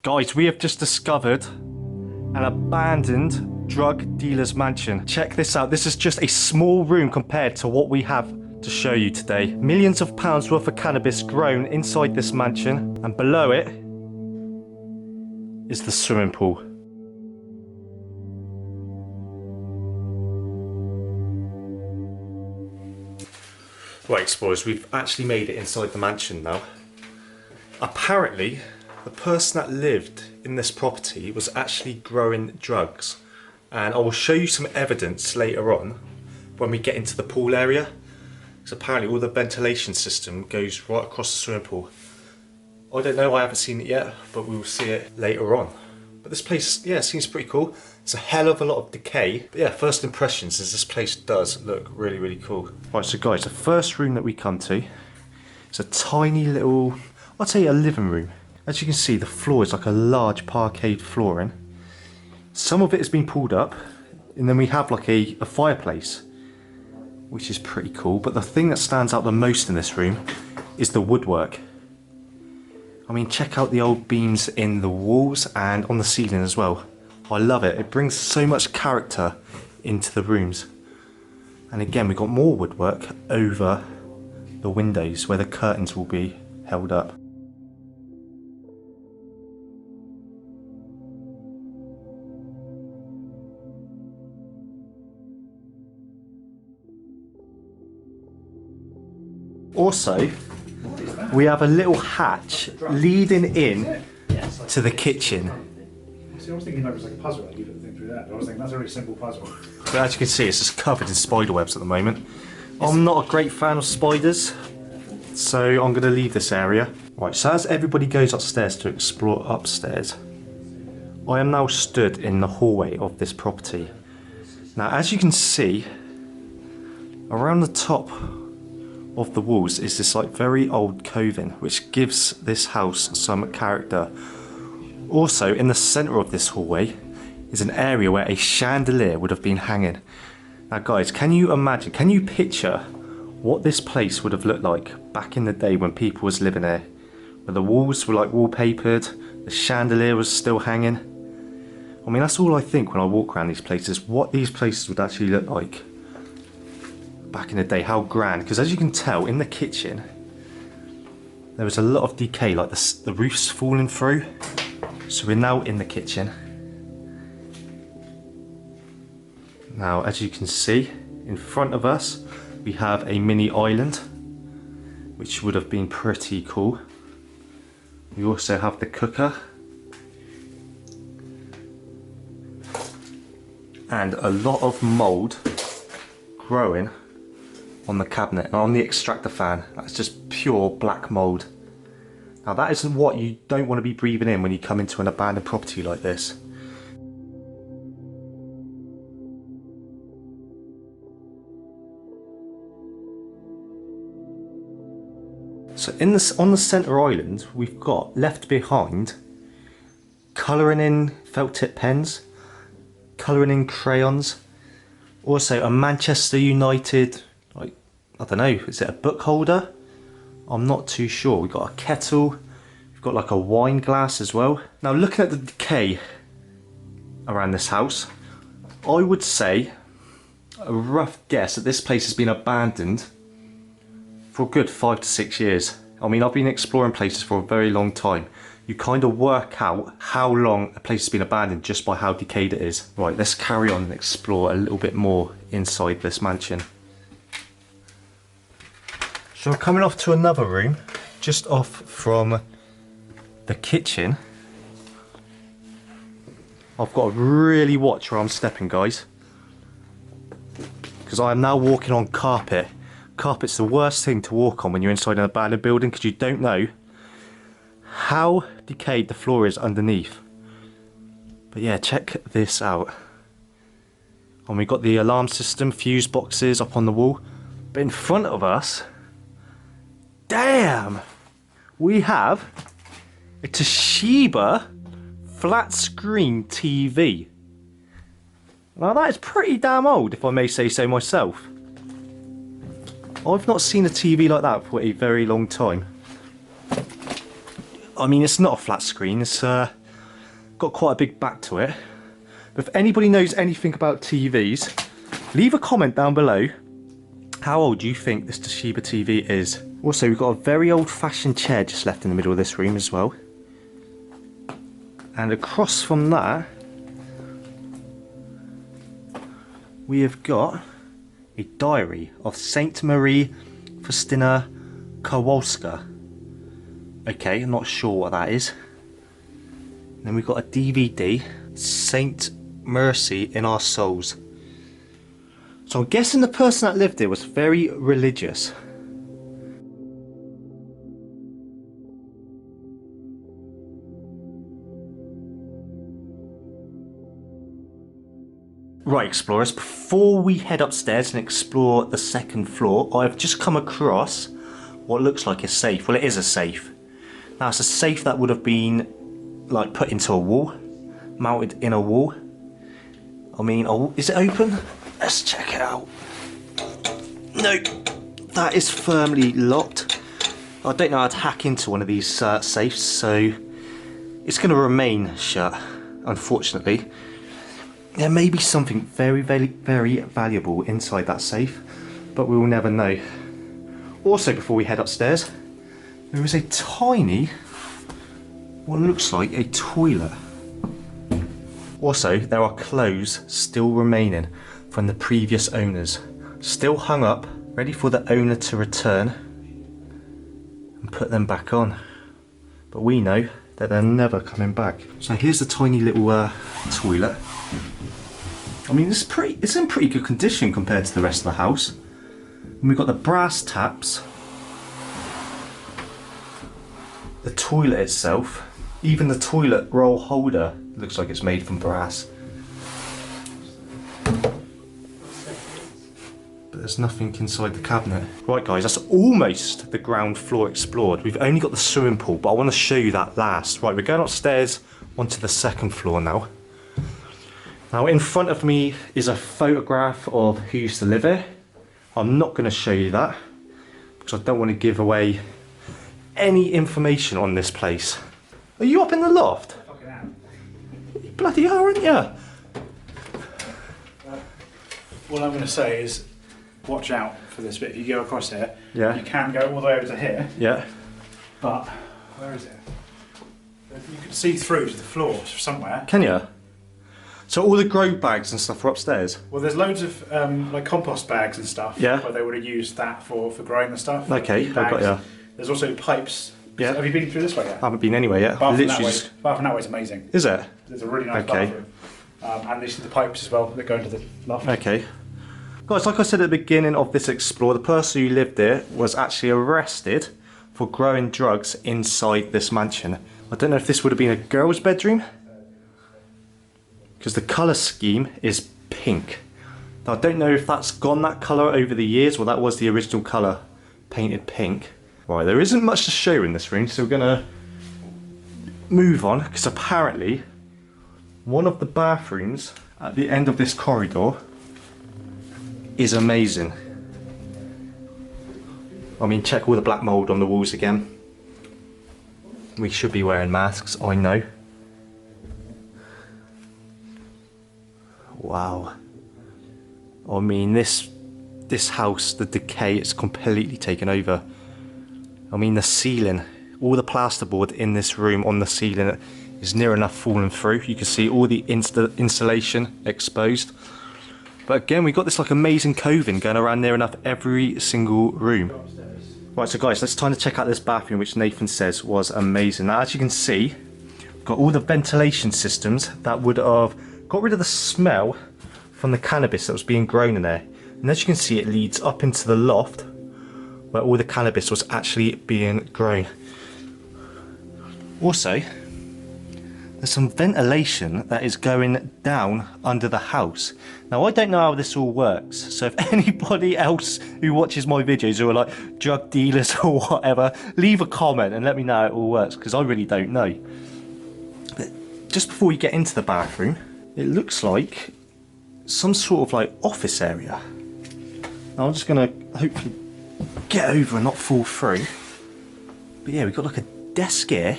Guys, we have just discovered an abandoned drug dealer's mansion. Check this out. This is just a small room compared to what we have to show you today. Millions of pounds worth of cannabis grown inside this mansion, and below it is the swimming pool. Right, explorers, we've actually made it inside the mansion now. Apparently, the person that lived in this property was actually growing drugs, and I will show you some evidence later on when we get into the pool area, because apparently all the ventilation system goes right across the swimming pool. I don't know, I haven't seen it yet, but we will see it later on. But this place, yeah, seems pretty cool. It's a hell of a lot of decay, but yeah, first impressions is this place does look really, really cool. Right, so guys, the first room that we come to is a tiny little, I'd say a living room. As you can see, the floor is like a large parquet flooring. Some of it has been pulled up, and then we have like a fireplace, which is pretty cool. But the thing that stands out the most in this room is the woodwork. I mean, check out the old beams in the walls and on the ceiling as well. I love it. It brings so much character into the rooms. And again, we've got more woodwork over the windows where the curtains will be held up. Also, we have a little hatch leading in to the kitchen. See, I was thinking that was like a puzzle, like you could think through that, but I was thinking that's a really simple puzzle. But as you can see, it's just covered in spider webs at the moment. I'm not a great fan of spiders, so I'm going to leave this area. Right, so as everybody goes upstairs to explore upstairs, I am now stood in the hallway of this property. Now, as you can see, around the top of the walls is this like very old coving, which gives this house some character. Also, in the centre of this hallway is an area where a chandelier would have been hanging. Now guys, can you imagine, can you picture what this place would have looked like back in the day when people was living there? Where the walls were like wallpapered, the chandelier was still hanging. I mean, that's all I think when I walk around these places, what these places would actually look like back in the day, how grand. Because as you can tell, in the kitchen, there was a lot of decay, like the roof's falling through. So we're now in the kitchen. Now, as you can see, in front of us, we have a mini island, which would have been pretty cool. We also have the cooker. And a lot of mould growing on the cabinet and on the extractor fan. That's just pure black mould. Now that isn't what you don't want to be breathing in when you come into an abandoned property like this. So on the centre island, we've got left behind colouring in felt tip pens, colouring in crayons, also a Manchester United, like, I don't know, is it a book holder? I'm not too sure. We've got a kettle, we've got like a wine glass as well. Now looking at the decay around this house, I would say, a rough guess, that this place has been abandoned for a good 5 to 6 years. I mean, I've been exploring places for a very long time. You kind of work out how long a place has been abandoned just by how decayed it is. Right, let's carry on and explore a little bit more inside this mansion. So we're coming off to another room, just off from the kitchen. I've got to really watch where I'm stepping, guys, because I am now walking on carpet. Carpet's the worst thing to walk on when you're inside an abandoned building, because you don't know how decayed the floor is underneath. But yeah, check this out. And we've got the alarm system, fuse boxes up on the wall. But in front of us, damn, we have a Toshiba flat screen TV. Now that is pretty damn old, if I may say so myself. I've not seen a TV like that for a very long time. I mean, it's not a flat screen, it's got quite a big back to it. But if anybody knows anything about TVs, leave a comment down below. How old do you think this Toshiba TV is? Also, we've got a very old-fashioned chair just left in the middle of this room as well. And across from that, we have got a diary of Saint Marie Faustina Kowalska. Okay, I'm not sure what that is. Then we've got a DVD, Saint Mercy in Our Souls. So I'm guessing the person that lived there was very religious. Right, explorers, before we head upstairs and explore the second floor, I've just come across what looks like a safe. Well, it is a safe. Now, it's a safe that would have been like put into a wall, mounted in a wall. I mean, oh, is it open? Let's check it out. No, that is firmly locked. I don't know how to hack into one of these safes, so it's going to remain shut, unfortunately. There may be something very, very, very valuable inside that safe, but we will never know. Also, before we head upstairs, there is a tiny, what looks like a toilet. Also, there are clothes still remaining from the previous owners, still hung up, ready for the owner to return and put them back on. But we know that they're never coming back. So here's the tiny little toilet. I mean, it's in pretty good condition compared to the rest of the house. And we've got the brass taps, the toilet itself, even the toilet roll holder looks like it's made from brass. But there's nothing inside the cabinet. Right guys, that's almost the ground floor explored. We've only got the swimming pool, but I want to show you that last. Right, we're going upstairs onto the second floor now. Now in front of me is a photograph of who used to live here. I'm not going to show you that because I don't want to give away any information on this place. Are you up in the loft? I fucking am. You bloody are, aren't you? All I'm going to say is watch out for this bit. If you go across here, Yeah. you can go all the way over to here, Yeah. but where is it? You can see through to the floor somewhere. Can you? So all the grow bags and stuff are upstairs? Well, there's loads of like compost bags and stuff. Yeah. Where they would have used that for growing the stuff. Okay, I've got you. There's also pipes. Yeah. Have you been through this way yet? I haven't been anywhere yet. Bathroom that way. Just... Bathroom that way is amazing. Is it? There's a really nice Okay. bathroom. And these are the pipes as well that go into the loft. Okay. Guys, like I said at the beginning of this explore, the person who lived there was actually arrested for growing drugs inside this mansion. I don't know if this would have been a girl's bedroom, because the colour scheme is pink. Now I don't know if that's gone that colour over the years, or that was the original colour, painted pink. Right, there isn't much to show in this room, so we're gonna move on, because apparently one of the bathrooms at the end of this corridor is amazing. I mean, check all the black mould on the walls again. We should be wearing masks, I know. Wow. I mean, this house, the decay, it's completely taken over. I mean, the ceiling, all the plasterboard in this room on the ceiling is near enough fallen through. You can see all the insulation exposed. But again, we've got this like amazing coving going around near enough every single room. Right, so guys, let's time to check out this bathroom, which Nathan says was amazing. Now, as you can see, we've got all the ventilation systems that would have got rid of the smell from the cannabis that was being grown in there. And as you can see, it leads up into the loft where all the cannabis was actually being grown. Also, there's some ventilation that is going down under the house. Now, I don't know how this all works, so if anybody else who watches my videos who are like drug dealers or whatever, leave a comment and let me know how it all works, because I really don't know. But just before we get into the bathroom, it looks like some sort of like office area. Now, I'm just gonna hopefully get over and not fall through. But yeah, we've got like a desk here.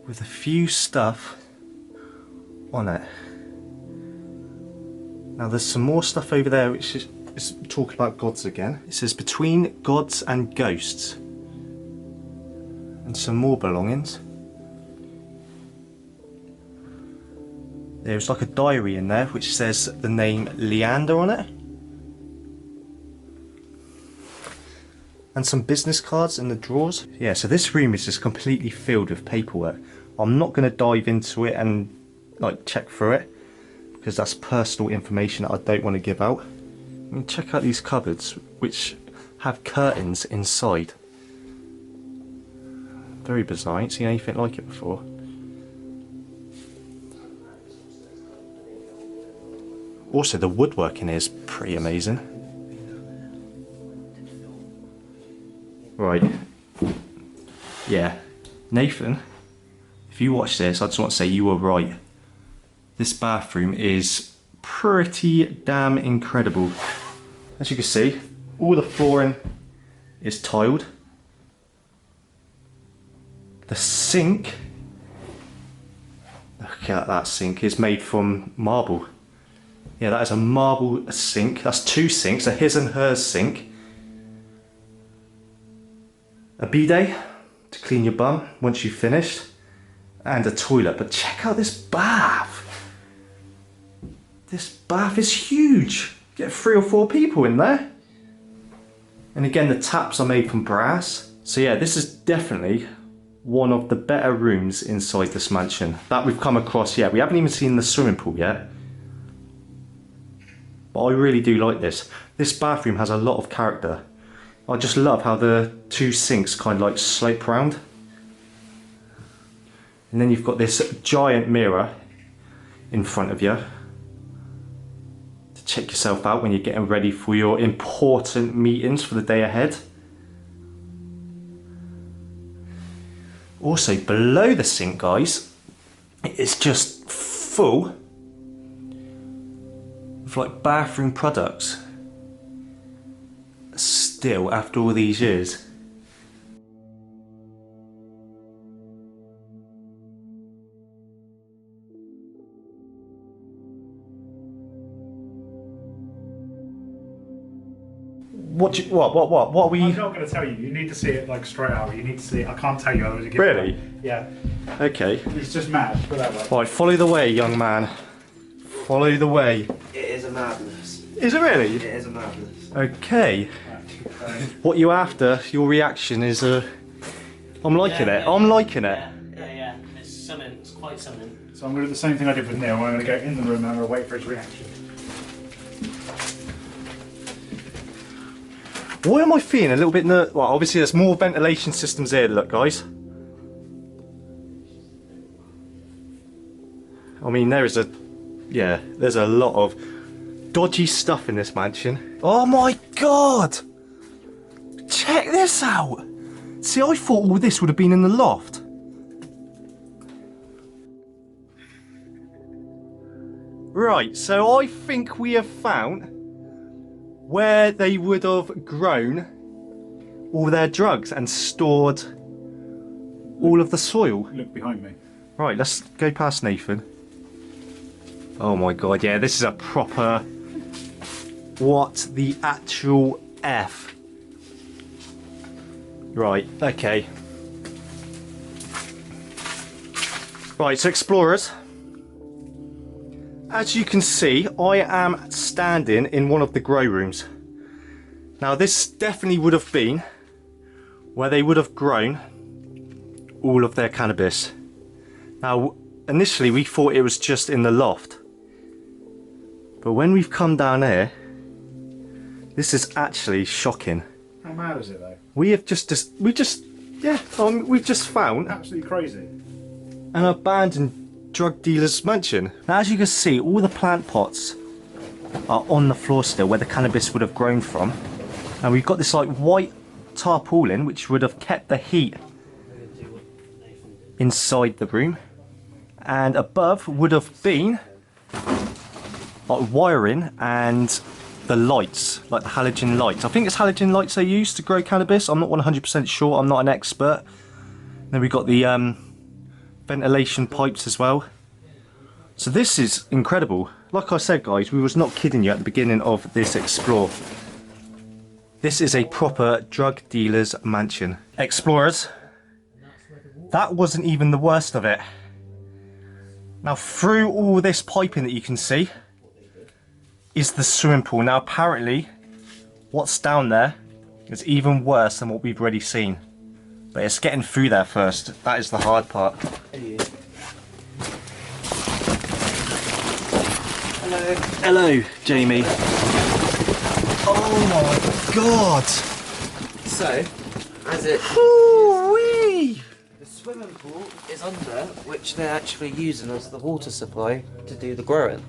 with a few stuff on it. Now there's some more stuff over there which is talking about gods again. It says between gods and ghosts. And some more belongings. There's like a diary in there which says the name Leander on it. And some business cards in the drawers. Yeah, so this room is just completely filled with paperwork. I'm not going to dive into it and like check through it, because that's personal information that I don't want to give out. I mean, check out these cupboards which have curtains inside. Very bizarre, I ain't seen anything like it before. Also, the woodworking is pretty amazing. Right. Yeah. Nathan, if you watch this, I just want to say you were right. This bathroom is pretty damn incredible. As you can see, all the flooring is tiled. The sink, look at that sink, is made from marble. Yeah, that is a marble sink. That's two sinks, a his and hers sink. A bidet to clean your bum once you've finished. And a toilet. But check out this bath. This bath is huge. Get 3 or 4 people in there. And again, the taps are made from brass. So yeah, this is definitely one of the better rooms inside this mansion that we've come across yet. We haven't even seen the swimming pool yet. But I really do like this. This bathroom has a lot of character. I just love how the two sinks kind of like slope round. And then you've got this giant mirror in front of you to check yourself out when you're getting ready for your important meetings for the day ahead. Also below the sink, guys, it's just full of like bathroom products. Still, after all these years. What are we? I'm not going to tell you. You need to see it like straight out. You need to see it. I can't tell you otherwise you get Really? it. Yeah. Okay. It's just mad. Put that way. Right, follow the way, young man. Follow the way. It is a madness. Is it really? It is a madness. Okay. What you after? Your reaction is I'm liking it. I'm liking it. Yeah. It's something. It's quite something. So I'm going to do the same thing I did with Neil. I'm going to go in the room and I'm going to wait for his reaction. Why am I feeling a little bit nervous? Well, obviously there's more ventilation systems here, look guys. I mean, there's a lot of dodgy stuff in this mansion. Oh my god! Check this out! See, I thought all this would have been in the loft. Right, so I think we have found where they would have grown all their drugs and stored all of the soil. Look behind me. Right, let's go past Nathan. Oh my god, yeah, this is a proper... What the actual F? Right, okay. Right, so explorers. As you can see, I am standing in one of the grow rooms. Now this definitely would have been where they would have grown all of their cannabis. Now initially we thought it was just in the loft. But when we've come down here, this is actually shocking. How mad is it though? We've just found Absolutely crazy. an abandoned drug dealer's mansion. Now as you can see, all the plant pots are on the floor still where the cannabis would have grown from. And we've got this like white tarpaulin which would have kept the heat inside the room. And above would have been like wiring and the lights, like the halogen lights. I think it's halogen lights they use to grow cannabis. I'm not 100% sure, I'm not an expert. Then we've got the ventilation pipes as well. So this is incredible. Like I said guys, we was not kidding you at the beginning of this explore. This is a proper drug dealer's mansion. Explorers, that wasn't even the worst of it. Now through all this piping that you can see is the swimming pool. Now apparently what's down there is even worse than what we've already seen. But it's getting through there first. That is the hard part. Hello. Hello, Jamie. Oh my god! So, as it... Ooh-wee! The swimming pool is under, which they're actually using as the water supply to do the growing.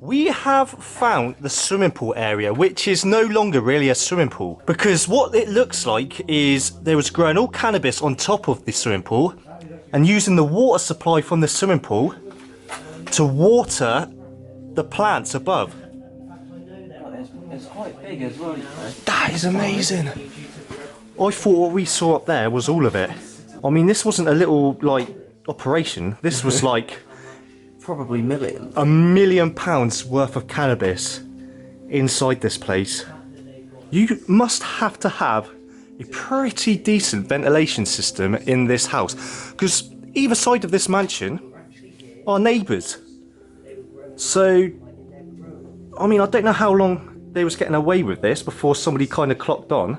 We have found the swimming pool area, which is no longer really a swimming pool. Because what it looks like is there was growing all cannabis on top of the swimming pool and using the water supply from the swimming pool to water the plants above. It's quite big as well, you know. That is amazing. I thought what we saw up there was all of it. I mean, this wasn't a little, like, operation. This was like... Probably millions. £1 million worth of cannabis inside this place. You must have to have a pretty decent ventilation system in this house, because either side of this mansion are neighbours. So, I mean, I don't know how long they was getting away with this before somebody kind of clocked on.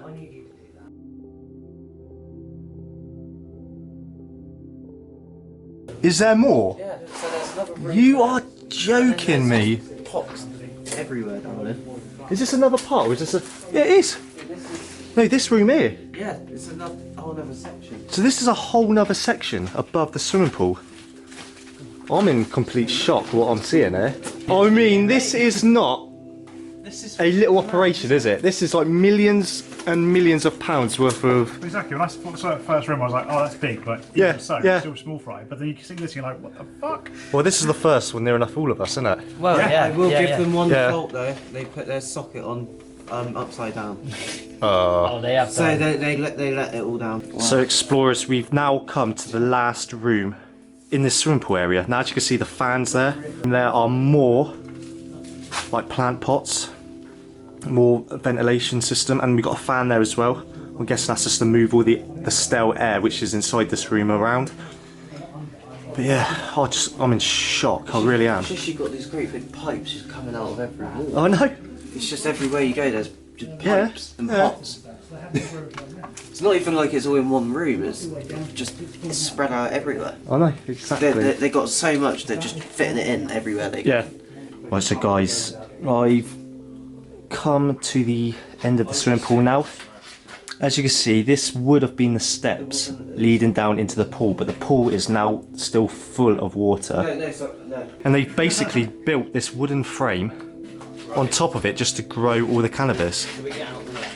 Is there more? Yeah, so there's another room. You are joking me. Pots everywhere down there. Is this another part or is this a... Yeah, it is. No, this room here. Yeah, it's another whole other section. So this is a whole nother section above the swimming pool. I'm in complete shock what I'm seeing here. I mean, this is not a little operation, is it? This is like millions and millions of pounds worth of... Exactly, when I saw the first room I was like, oh that's big, but Yeah, so, yeah. it's still small fry. But then you can see this and you're like, what the fuck? Well, this is the first one near enough for all of us, isn't it? Well, Yeah, I will yeah, give yeah. them one Yeah. fault though. They put their socket on upside down. Oh, they have So done. they let it all down. So explorers, we've now come to the last room in this swimming pool area. Now as you can see the fans there, and there are more like plant pots, more ventilation system, and we've got a fan there as well. I'm guessing that's just to move all the stale air which is inside this room around. But yeah, I'm in shock, I really am. It's just you've got these great big pipes just coming out of every wall. I know. It's just everywhere you go there's just Yeah, pipes and yeah. pots. It's not even like it's all in one room, it's just spread out everywhere. I know, exactly. They got so much, they're just fitting it in everywhere they go. Yeah. Right, so guys, I've come to the end of the swimming pool now. As you can see, this would have been the steps leading down into the pool, but the pool is now still full of water. No. And they basically built this wooden frame on top of it just to grow all the cannabis. Can we get out of the way?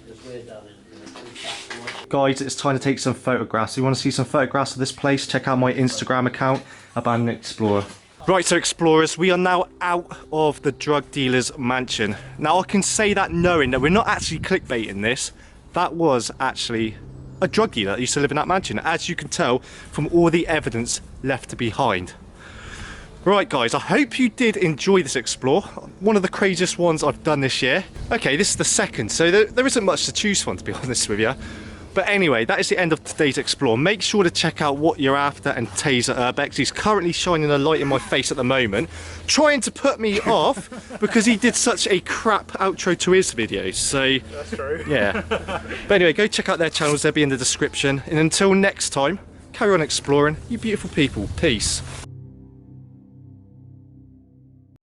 Because we're done in. Guys, it's time to take some photographs. If you want to see some photographs of this place, check out my Instagram account, Abandoned Explorer. Right, so explorers, we are now out of the drug dealer's mansion. Now I can say that knowing that we're not actually clickbaiting this. That was actually a drug dealer that used to live in that mansion, as you can tell from all the evidence left behind. Right guys, I hope you did enjoy this explore. One of the craziest ones I've done this year. Okay, this is the second, so there isn't much to choose from, to be honest with you. But anyway, that is the end of today's explore. Make sure to check out What You're After and Tazer Urbex. He's currently shining a light in my face at the moment, trying to put me off because he did such a crap outro to his videos. So That's true. yeah. But anyway, go check out their channels. They'll be in the description. And until next time, carry on exploring, you beautiful people. Peace.